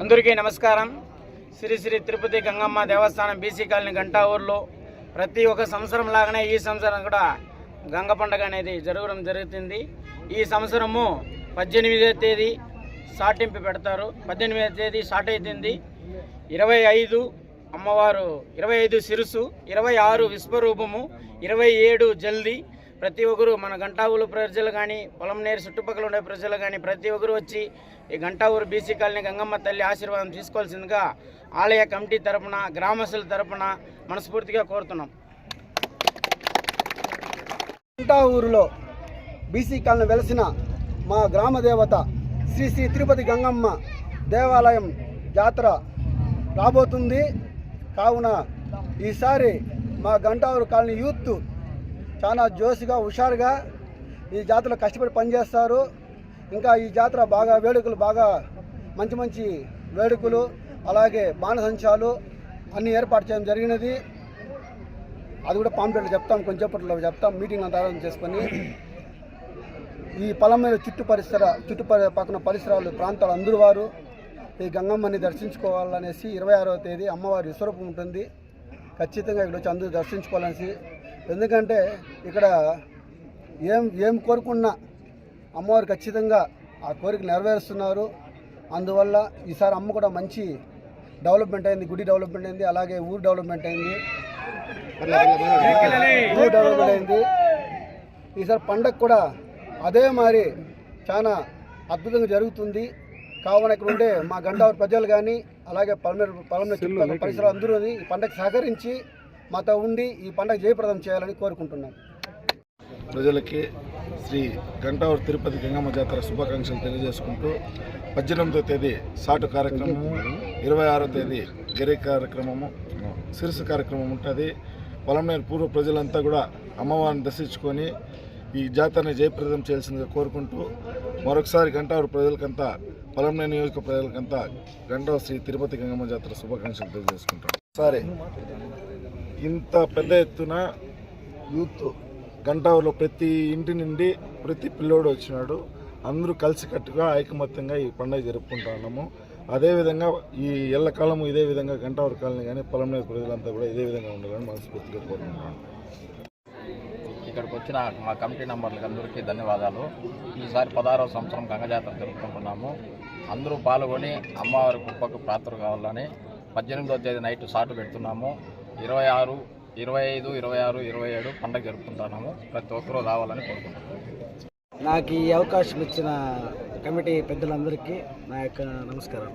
అందరికీ నమస్కారం. శ్రీ శ్రీ తిరుపతి గంగమ్మ దేవస్థానం BC colony గంటాఊరులో ప్రతి ఒక్క సంవత్సరం లాగానే ఈ సంవత్సరం కూడా గంగ పండుగ అనేది జరగడం జరుగుతుంది. ఈ సంవత్సరము 18వ తేదీ సాటింపు పెడతారు. 18వ తేదీ స్టార్ట్ అవుతుంది. 25 అమ్మవారు, 25 సిరుసు, 26 విశ్వరూపము, 27 జల్దీ. ప్రతి ఒక్కరు మన గంటాఊరు ప్రజలు కానీ పొలంనేరు చుట్టుపక్కల ఉండే ప్రజలు కానీ ప్రతి ఒక్కరు వచ్చి ఈ గంటాఊరు బీసీ కాలనీ గంగమ్మ తల్లి ఆశీర్వాదం తీసుకోవాల్సిందిగా ఆలయ కమిటీ తరపున, గ్రామస్తుల తరపున మనస్ఫూర్తిగా కోరుతున్నాం. గంటాఊరులో బీసీ కాలనీ వెలసిన మా గ్రామ దేవత శ్రీ శ్రీ తిరుపతి గంగమ్మ దేవాలయం జాతర రాబోతుంది. కావున ఈసారి మా గంటాఊరు కాలనీ యూత్ చాలా జోష్గా, హుషారుగా ఈ జాతరలో కష్టపడి పనిచేస్తారు. ఇంకా ఈ జాతర బాగా వేడుకలు, బాగా మంచి మంచి వేడుకలు, అలాగే బాణసంచాలు అన్నీ ఏర్పాటు చేయడం జరిగినది. అది కూడా పాంప్లెట్లు చెప్తాం, కొంచెంసేపట్లో చెప్తాం. మీటింగ్ అంతా ఆలోచన చేసుకొని ఈ పొలం చుట్టుపక్కల పరిసరాలు ప్రాంతాలు అందరూ వారు ఈ గంగమ్మని దర్శించుకోవాలనేసి 26వ తేదీ అమ్మవారి విశ్వరూపం ఉంటుంది. ఖచ్చితంగా ఇక్కడ వచ్చి అందరూ దర్శించుకోవాలనేసి, ఎందుకంటే ఇక్కడ ఏం కోరుకున్నా అమ్మవారు ఖచ్చితంగా ఆ కోరిక నెరవేరుస్తున్నారు. అందువల్ల ఈసారి అమ్మ కూడా మంచి డెవలప్మెంట్ అయింది, గుడి డెవలప్మెంట్ అయింది, అలాగే ఊరు డెవలప్మెంట్ అయింది. ఈసారి పండగ కూడా అదే మరి చాలా అద్భుతంగా జరుగుతుంది. కావున ఇక్కడ ఉండే మా గంటావూరు ప్రజలు కానీ, అలాగే పొలం పరిసరాలు అందరూ ఈ పండగ సహకరించి మాతో ఉండి ఈ పండగ జయప్రదం చేయాలని కోరుకుంటున్నాం. ప్రజలకి శ్రీ గంటావూరు తిరుపతి గంగమ్మ జాతర శుభాకాంక్షలు తెలియజేసుకుంటూ 18వ తేదీ సాటు కార్యక్రమము, 26వ తేదీ గిరి కార్యక్రమము, సిరుసు కార్యక్రమం ఉంటుంది. పొలంనేరు పూర్వ ప్రజలంతా కూడా అమ్మవారిని దర్శించుకొని ఈ జాతరని జయప్రదం చేయాల్సిందిగా కోరుకుంటూ మరొకసారి గంటావూరు ప్రజలకంతా, పొలంనేరు నియోజక ప్రజలకంతా గంటావూరు శ్రీ తిరుపతి గంగమ్మ జాతర శుభాకాంక్షలు తెలియజేసుకుంటాం. సరే, ఇంత పెద్ద ఎత్తున యూత్ గంటావూరులో ప్రతి ఇంటి నుండి ప్రతి పిల్లోడు వచ్చినాడు. అందరూ కలిసికట్టుగా ఐకమత్యంగా ఈ పండుగ జరుపుకుంటా ఉన్నాము. అదేవిధంగా ఈ ఎల్లకాలము ఇదే విధంగా గంటావూరు కాలనీ కానీ పొలంనేరు ప్రజలంతా కూడా ఇదే విధంగా ఉండాలని మనస్ఫూర్తిగా కోరుకుంటున్నాను. ఇక్కడికి వచ్చిన మా కమిటీ మెంబర్లకు అందరికీ ధన్యవాదాలు. ఈసారి 16వ సంవత్సరం గంగ జాతర జరుపుకుంటున్నాము. అందరూ పాల్గొని అమ్మవారి కృపకు పాత్రలు కావాలని 18వ తేదీ నైట్ సాటు పెడుతున్నాము. 26, 25, 26, 27 పండుగ జరుపుకుంటున్నాము. ప్రతి ఒక్కరూ రావాలని కోరుకుంటున్నాము. నాకు ఈ అవకాశం ఇచ్చిన కమిటీ పెద్దలందరికీ నా యొక్క నమస్కారం.